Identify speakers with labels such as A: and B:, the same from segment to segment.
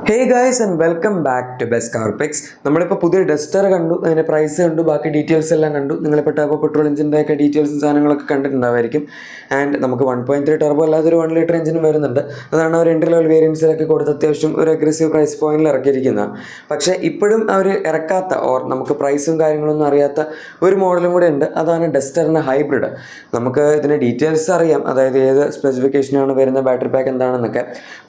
A: Hey guys and welcome back to best car picks. നമ്മളിപ്പോൾ പുതിയ Duster കണ്ടു, അതിൻ്റെ പ്രൈസ് കണ്ടു, ബാക്കി ഡീറ്റെയിൽസ് എല്ലാം കണ്ടു. നിങ്ങളിപ്പോൾ ടർബോ പെട്രോൾ എഞ്ചിൻ്റെ ഒക്കെ ഡീറ്റെയിൽസും സാധനങ്ങളൊക്കെ കണ്ടിട്ടുണ്ടാവായിരിക്കും. ആൻഡ് നമുക്ക് 1.3 ടർബോ അല്ലാതൊരു 1 ലിറ്റർ എഞ്ചിനും വരുന്നുണ്ട്. അതാണ് അവർ എൻട്രി ലെവൽ വേരിയൻസിലൊക്കെ കൊടുത്ത് അത്യാവശ്യം ഒരു അഗ്രസീവ് പ്രൈസ് പോയിന്റിൽ ഇറക്കിയിരിക്കുന്നത്. പക്ഷേ ഇപ്പോഴും അവർ ഇറക്കാത്ത ഓർ നമുക്ക് പ്രൈസും കാര്യങ്ങളൊന്നും അറിയാത്ത ഒരു മോഡലും കൂടെ ഉണ്ട്. അതാണ് ഡസ്റ്ററിൻ്റെ ഹൈബ്രിഡ്. നമുക്ക് ഇതിൻ്റെ ഡീറ്റെയിൽസ് അറിയാം, അതായത് ഏത് സ്പെസിഫിക്കേഷനാണ് വരുന്ന, ബാറ്ററി പാക്ക് എന്താണെന്നൊക്കെ.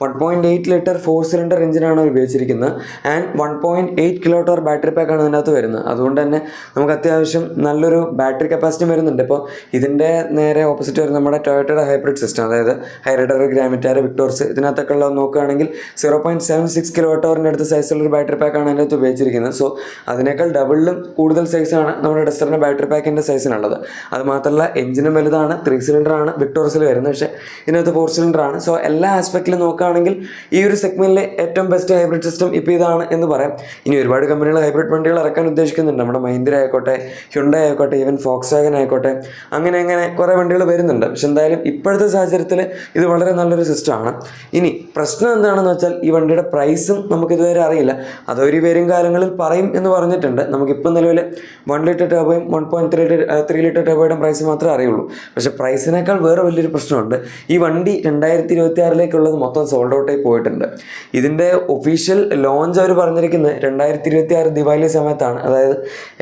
A: 1.8 ലിറ്റർ 4 സിലിണ്ടർ എഞ്ചിനാണ് ഉപയോഗിച്ചിരിക്കുന്നത്. ആൻഡ് 1.8 കിലോ ടവർ ബാറ്ററി പാക്കാണ് ഇതിനകത്ത് വരുന്നത്. അതുകൊണ്ട് തന്നെ നമുക്ക് അത്യാവശ്യം നല്ലൊരു ബാറ്ററി കപ്പാസിറ്റി വരുന്നുണ്ട്. ഇപ്പോൾ ഇതിൻ്റെ നേരെ ഓപ്പോസിറ്റ് വരുന്ന നമ്മുടെ ടൊയോട്ടയുടെ ഹൈബ്രിഡ് സിസ്റ്റം, അതായത് ഹൈറൈഡർ, ഗ്രാമിറ്റാർ, വിക്ടോർസ്, ഇതിനകത്തൊക്കെ ഉള്ളത് നോക്കുകയാണെങ്കിൽ 0.76 കിലോ ടവറിൻ്റെ അടുത്ത് സൈസുള്ളൊരു ബാറ്ററി പാക്കാണ് അതിനകത്ത് ഉപയോഗിച്ചിരിക്കുന്നത്. സോ അതിനേക്കാൾ ഡബിളിലും കൂടുതൽ സൈസാണ് നമ്മുടെ ഡസ്റ്ററിൻ്റെ ബാറ്ററി പാക്കിൻ്റെ സൈസിനുള്ളത്. അത് മാത്രമല്ല എഞ്ചിനും വലുതാണ്, 3 സിലിണ്ടറാണ് വിക്ടോർസിൽ വരുന്നത്, പക്ഷേ ഇതിനകത്ത് 4 സിലിണ്ടറാണ്. സോ എല്ലാ ആസ്പെക്റ്റിലും നോക്കുകയാണെങ്കിൽ ഈ ഒരു സെഗ്മെൻറ്റിലെ ഏറ്റവും ബെസ്റ്റ് ഹൈബ്രിഡ് സിസ്റ്റം ഇപ്പോൾ ഇതാണ് എന്ന് പറയാം. ഇനി ഒരുപാട് കമ്പനികൾ ഹൈബ്രിഡ് വണ്ടികൾ ഇറക്കാൻ ഉദ്ദേശിക്കുന്നുണ്ട്. നമ്മുടെ മഹീന്ദ്ര ആയിക്കോട്ടെ, ഹ്യുണ്ടായി ആയിക്കോട്ടെ, ഈവൻ ഫോക്സ് വാഗൻ ആയിക്കോട്ടെ, അങ്ങനെ കുറേ വണ്ടികൾ വരുന്നുണ്ട്. പക്ഷെ എന്തായാലും ഇപ്പോഴത്തെ സാഹചര്യത്തിൽ ഇത് വളരെ നല്ലൊരു സിസ്റ്റമാണ്. ഇനി പ്രശ്നം എന്താണെന്ന് വെച്ചാൽ ഈ വണ്ടിയുടെ പ്രൈസും നമുക്കിതുവരെ അറിയില്ല. അതൊരു വരും കാലങ്ങളിൽ പറയും എന്ന് പറഞ്ഞിട്ടുണ്ട്. നമുക്കിപ്പോൾ നിലവിൽ 1 ലിറ്റർ ടർബോയും 1.3 ലിറ്റർ ടർബോയുടെ പ്രൈസ് മാത്രമേ അറിയുള്ളൂ. പക്ഷേ പ്രൈസിനേക്കാൾ വേറെ വലിയൊരു പ്രശ്നമുണ്ട്. ഈ വണ്ടി 2026 മൊത്തം സോൾഡ് ഔട്ടായി പോയിട്ടുണ്ട്. ഇതിൻ്റെ ഒഫീഷ്യൽ ലോഞ്ച് അവർ പറഞ്ഞിരിക്കുന്നത് 2026 ദിവാലി സമയത്താണ്. അതായത്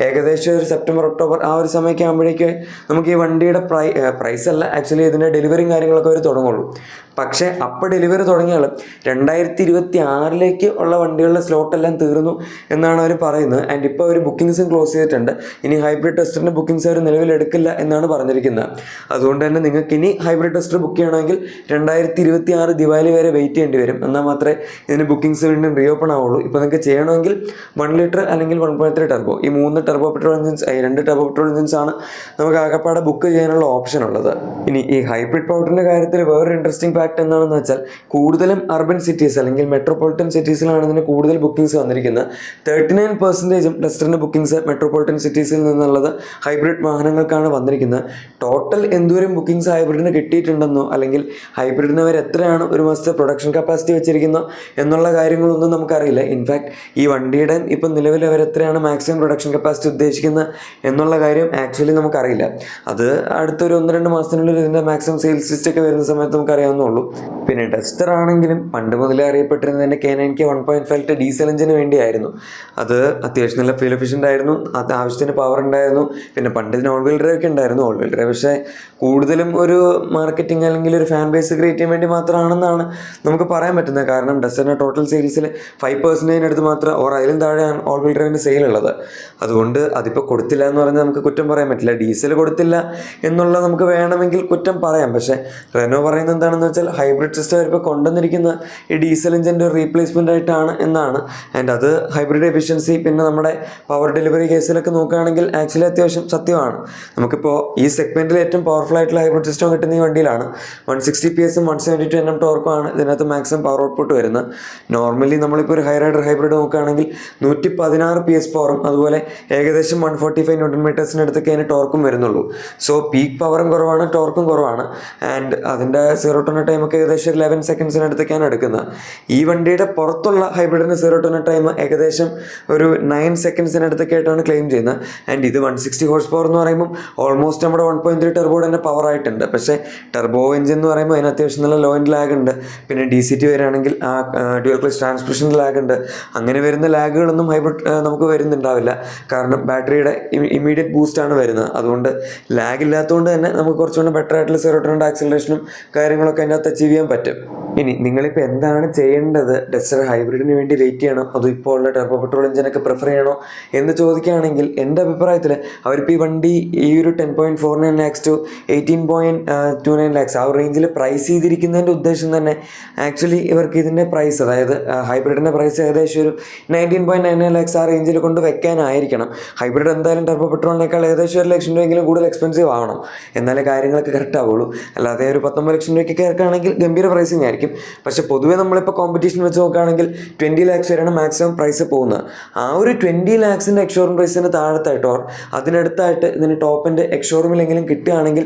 A: ഏകദേശം ഒരു സെപ്റ്റംബർ, ഒക്ടോബർ ആ ഒരു സമയമൊക്കെ ആകുമ്പോഴേക്കും നമുക്ക് ഈ വണ്ടിയുടെ പ്രൈസ് അല്ല, ആക്ച്വലി ഇതിൻ്റെ ഡെലിവറിയും കാര്യങ്ങളൊക്കെ അവർ തുടങ്ങുള്ളൂ. പക്ഷേ അപ്പോൾ ഡെലിവറി തുടങ്ങിയാൽ 2026 ഉള്ള വണ്ടികളുടെ സ്ലോട്ടെല്ലാം തീർന്നു എന്നാണ് അവർ പറയുന്നത്. ആൻഡ് ഇപ്പോൾ അവർ ബുക്കിങ്സും ക്ലോസ് ചെയ്തിട്ടുണ്ട്. ഇനി ഹൈബ്രിഡ് ടെസ്റ്ററിൻ്റെ ബുക്കിങ്സ് അവർ നിലവിൽ എടുക്കില്ല എന്നാണ് പറഞ്ഞിരിക്കുന്നത്. അതുകൊണ്ട് തന്നെ നിങ്ങൾക്ക് ഇനി ഹൈബ്രിഡ് ടെസ്റ്റർ ബുക്ക് ചെയ്യണമെങ്കിൽ 2026 ദിവാലി വരെ വെയിറ്റ് ചെയ്യേണ്ടി വരും. എന്നാൽ മാത്രമേ ഇതിന് ബുക്കിങ്സ് വീണ്ടും റീഓപ്പൺ ആവുള്ളൂ. ഇപ്പോൾ നിങ്ങൾക്ക് ചെയ്യണമെങ്കിൽ 1 ലിറ്റർ അല്ലെങ്കിൽ 1.3 ടർബോ, ഈ 2 ടർബോ പെട്രോൾ എഞ്ചിൻസ് ആണ് നമുക്ക് ആകപ്പാടെ ബുക്ക് ചെയ്യാനുള്ള ഓപ്ഷൻ ഉള്ളത്. ഇനി ഈ ഹൈബ്രിഡ് പവറിൻ്റെ കാര്യത്തിൽ വേറൊരു ഇൻട്രസ്റ്റിംഗ് ഫാക്ട് എന്താണെന്ന് വെച്ചാൽ കൂടുതലും അർബൻ സിറ്റീസ് അല്ലെങ്കിൽ മെട്രോപൊളിറ്റൻ സിറ്റീസിലാണ് ഇതിന് കൂടുതൽ ബുക്കിങ്സ് വന്നിരിക്കുന്നത്. 39% ഡസ്റ്ററിൻ്റെ ബുക്കിങ്സ് മെട്രോപൊളിറ്റൻ സിറ്റീസിൽ നിന്നുള്ളത് ഹൈബ്രിഡ് വാഹനങ്ങൾക്കാണ് വന്നിരിക്കുന്നത്. ടോട്ടൽ എന്തോരം ബുക്കിങ്സ് ഹൈബ്രിഡിന് കിട്ടിയിട്ടുണ്ടെന്നോ അല്ലെങ്കിൽ ഹൈബ്രിഡിന് അവർ എത്രയാണ് ഒരു മാസത്തെ പ്രൊഡക്ഷൻ കപ്പാസിറ്റി വെച്ചിരിക്കുന്നോ എന്നുള്ള കാര്യങ്ങളൊന്നും നമുക്കറിയില്ല. ഇൻഫാക്ട് ഈ വണ്ടിയുടെ ഇപ്പം നിലവിൽ അവർ എത്രയാണ് മാക്സിമം പ്രൊഡക്ഷൻ കപ്പാസിറ്റി ഉദ്ദേശിക്കുന്നത് എന്നുള്ള കാര്യം ആക്ച്വലി നമുക്കറിയില്ല. അത് അടുത്തൊരു 1-2 മാസത്തിനുള്ളിൽ ഇതിൻ്റെ മാക്സിമം സെയിൽസ് ലിസ്റ്റൊക്കെ വരുന്ന സമയത്ത് നമുക്കറിയാവുന്നുള്ളൂ. പിന്നെ ഡസ്റ്റർ ആണെങ്കിലും പണ്ട് മുതലേ അറിയപ്പെട്ടിരുന്നതിൻ്റെ K9K 1.5 ലിറ്റർ ഡീസൽ എഞ്ചിന് വേണ്ടിയായിരുന്നു. അത് അത്യാവശ്യം നല്ല ഫ്യൂൽ എഫിഷ്യൻ്റ് ആയിരുന്നു, അത് ആവശ്യത്തിന് പവർ ഉണ്ടായിരുന്നു. പിന്നെ പണ്ട് ഇതിന് ഓൾ വീൽ ഡ്രൈവ് ഒക്കെ ഉണ്ടായിരുന്നു. ഓൾ വീൽ ഡ്രൈവ് പക്ഷേ കൂടുതലും ഒരു മാർക്കറ്റിംഗ് അല്ലെങ്കിൽ ഒരു ഫാൻ ബേസ് ക്രിയേറ്റ് ചെയ്യാൻ വേണ്ടി മാത്രമാണെന്നാണ് നമുക്ക് പറയാൻ പറ്റുന്നത്. കാരണം ഡസ്റ്ററിൻ്റെ ടോട്ടൽ സെയിൽസിൽ 5% അടുത്ത് മാത്രം അതിലും താഴെയാണ് ഓൾ വീൽ ഡ്രൈവിൻ്റെ സെയിൽ ഉള്ളത്. അതുകൊണ്ട് അതിപ്പോൾ കൊടുത്തില്ല എന്ന് പറഞ്ഞാൽ നമുക്ക് കുറ്റം പറയാൻ പറ്റില്ല. ഡീസൽ കൊടുത്തില്ല എന്നുള്ളത് നമുക്ക് വേണമെങ്കിൽ കുറ്റം പറയാം. പക്ഷേ റെനോ പറയുന്നത് എന്താണെന്ന് വെച്ചാൽ ഹൈബ്രിഡ് സിസ്റ്റം ഇപ്പോൾ കൊണ്ടുവന്നിരിക്കുന്ന ഈ ഡീസൽ എഞ്ചിൻ്റെ ഒരു റീപ്ലേസ്മെൻ്റ് ആയിട്ടാണ് എന്നാണ്. ആൻഡ് അത് ഹൈബ്രിഡ് എഫിഷ്യൻസി പിന്നെ നമ്മുടെ പവർ ഡെലിവറി കേസിലൊക്കെ നോക്കുകയാണെങ്കിൽ ആക്ച്വലി അത്യാവശ്യം സത്യമാണ്. നമുക്കിപ്പോൾ ഈ സെഗ്മെൻറ്റിൽ ഏറ്റവും പവർഫുൾ ആയിട്ടുള്ള ഹൈബ്രിഡ് സിസ്റ്റം കിട്ടുന്ന ഈ വണ്ടിയിലാണ്. 160 PS 172 Nm ടോർക്കുമാണ് ഇതിനകത്ത് മാക്സിമം പവർ ഔട്ട്പുട്ട് വരുന്നത്. നോർമലി നമ്മളിപ്പോൾ ഒരു ഹൈറൈഡർ ഹൈബ്രിഡ് നോക്കുകയാണെങ്കിൽ 116 PS പവറും അതുപോലെ ഏകദേശം 145 Nm അടുത്തൊക്കെ അതിന് ടോർക്കും വരുന്നുള്ളൂ. സോ പീക്ക് പവറും കുറവാണ്, ടോർക്കും കുറവാണ്. ആൻഡ് അതിൻ്റെ 0 to 100 ടൈമൊക്കെ ഏകദേശം 11 സെക്കൻഡ്സിനടുത്തൊക്കെയാണ് എടുക്കുന്നത്. ഈ വണ്ടിയുടെ പുറത്തുള്ള ഹൈബ്രിഡിന് 0 to 100 ടൈം ഏകദേശം ഒരു 9 സെക്കൻഡ്സിനടുത്തൊക്കെ ആയിട്ടാണ് ക്ലെയിം ചെയ്യുന്നത്. ആൻഡ് ഇത് 160 ഹോഴ്സ് പവർ എന്ന് പറയുമ്പോൾ ഓൾമോസ്റ്റ് നമ്മുടെ 1.3 ടർബോയുടെ തന്നെ പവർ ആയിട്ടുണ്ട്. പക്ഷേ ടർബോ എഞ്ചിൻ എന്ന് പറയുമ്പോൾ അതിന് അത്യാവശ്യം നല്ല ലോ എൻഡ് ലാഗ് ഉണ്ട്. പിന്നെ DCT വരികയാണെങ്കിൽ ആ ഡ്യുവൽ ക്ലച്ച് ട്രാൻസ്മിഷൻ ലാഗ് ഉണ്ട്. അങ്ങനെ വരുന്ന ലാഗുകളൊന്നും ഹൈബ്രിഡ് നമുക്ക് വരുന്നുണ്ടാവില്ല. കാരണം ബാറ്ററിയുടെ ഇമ്മീഡിയറ്റ് ബൂസ്റ്റാണ് വരുന്നത്. അതുകൊണ്ട് ലാഗ് ഇല്ലാത്തതുകൊണ്ട് തന്നെ നമുക്ക് കുറച്ചുകൂടി ബെറ്റർ ആയിട്ടുള്ള 0 to 100 ആക്സിലറേഷനും കാര്യങ്ങളൊക്കെ അതിൻ്റെ അകത്ത് അച്ചീവ് ചെയ്യാൻ പറ്റും. ഇനി നിങ്ങളിപ്പോൾ എന്താണ് ചെയ്യേണ്ടത്? ഡസ്റ്റർ ഹൈബ്രിഡിന് വേണ്ടി വെയിറ്റ് ചെയ്യണോ അതോ ഇപ്പോൾ ഉള്ള ടർബോ പെട്രോൾ എഞ്ചിനൊക്കെ പ്രിഫർ ചെയ്യണോ എന്ന് ചോദിക്കുകയാണെങ്കിൽ എൻ്റെ അഭിപ്രായത്തിൽ അവരിപ്പോൾ ഈ വണ്ടി ഈ ഒരു 10.49 lakhs to 18.29 lakhs ആ ഒരു റേഞ്ചിൽ പ്രൈസ് ചെയ്തിരിക്കുന്നതിൻ്റെ ഉദ്ദേശം തന്നെ ആക്ച്വലി ഇവർക്ക് ഇതിൻ്റെ പ്രൈസ്, അതായത് ഹൈബ്രിഡിൻ്റെ പ്രൈസ് ഏകദേശം ഒരു 19.99 lakhs ആ റേഞ്ചിൽ കൊണ്ട് വെക്കാനായിരിക്കണം. ഹൈബ്രിഡ് എന്തായാലും ടർബോ പെട്രോളിനേക്കാൾ ഏകദേശം 1 ലക്ഷം രൂപയെങ്കിലും കൂടുതൽ എക്സ്പെൻസീവ് ആവണം, എന്നാലേ കാര്യങ്ങളൊക്കെ കറക്റ്റ് ആവുള്ളൂ. അല്ലാതെ ഒരു 19 ലക്ഷം രൂപയ്ക്ക് ഇറക്കുകയാണെങ്കിൽ ഗംഭീര പ്രൈസിങ് ആയിരിക്കും. ആയിരിക്കും. പക്ഷേ പൊതുവേ നമ്മളിപ്പോൾ കോമ്പറ്റീഷൻ വെച്ച് നോക്കുകയാണെങ്കിൽ 20 lakhs വരെയാണ് മാക്സിമം പ്രൈസ് പോകുന്നത്. ആ ഒരു 20 lakhsൻ്റെ എക്സ്ഷോറൂം പ്രൈസിന് താഴത്തായിട്ട് ഓർ അതിനടുത്തായിട്ട് ഇതിന് ടോപ്പിൻ്റെ എക്സ്ഷോറൂമിലെങ്കിലും കിട്ടുകയാണെങ്കിൽ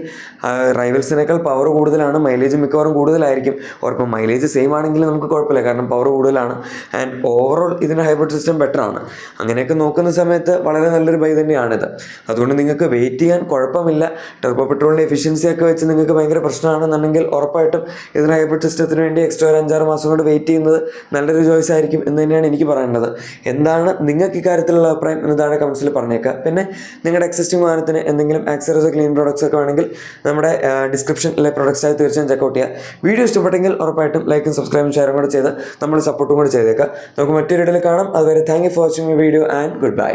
A: റൈവൽസിനേക്കാൾ പവർ കൂടുതലാണ്, മൈലേജ് മിക്കവാറും കൂടുതലായിരിക്കും. ഓർ ഇപ്പോൾ മൈലേജ് സെയിം ആണെങ്കിൽ നമുക്ക് കുഴപ്പമില്ല, കാരണം പവർ കൂടുതലാണ്. ആൻഡ് ഓവറോൾ ഇതിൻ്റെ ഹൈബ്രിഡ് സിസ്റ്റം ബെറ്റർ ആണ്. അങ്ങനെയൊക്കെ നോക്കുന്ന സമയത്ത് വളരെ നല്ലൊരു ബൈ തന്നെയാണിത്. അതുകൊണ്ട് നിങ്ങൾക്ക് വെയിറ്റ് ചെയ്യാൻ കുഴപ്പമില്ല. ടെർബോ പെട്രോളിൻ്റെ എഫിഷ്യൻസി ഒക്കെ വെച്ച് നിങ്ങൾക്ക് ഭയങ്കര പ്രശ്നമാണെന്നുണ്ടെങ്കിൽ ഉറപ്പായിട്ടും ഇതിന് ഹൈബ്രിഡ് സിസ്റ്റത്തിന് വേണ്ടി എക്സ്ട്രാ ഒരു 5-6 മാസം കൊണ്ട് വെയിറ്റ് ചെയ്യുന്നത് നല്ലൊരു ചോയ്സ് ആയിരിക്കും എന്ന് തന്നെയാണ് എനിക്ക് പറയേണ്ടത്. എന്താണ് നിങ്ങൾക്ക് ഇക്കാര്യത്തിലുള്ള അഭിപ്രായം എന്ന് താഴെ കമൻസിൽ പറഞ്ഞേക്കുക. പിന്നെ നിങ്ങളുടെ എക്സിസ്റ്റിംഗ് വാഹനത്തിന് എന്തെങ്കിലും ആക്സറീസ് ക്ലീൻ പ്രോഡക്ട്സ് ഒക്കെ വേണമെങ്കിൽ നമ്മുടെ ഡിസ്ക്രിപ്ഷനിലെ പ്രൊഡക്ട്സായി തീർച്ചയായും ചെക്കൗട്ട് ചെയ്യുക. വീഡിയോ ഇഷ്ടപ്പെട്ടെങ്കിൽ ഉറപ്പായിട്ടും ലൈക്കും സബ്സ്ക്രൈബും ഷെയറും കൂടെ ചെയ്ത് നമ്മൾ സപ്പോർട്ടും കൂടെ ചെയ്തേക്കുക. നമുക്ക് മറ്റൊരു വീഡിയോയിൽ കാണാം. അതുവരെ thank you for watching my video and good bye.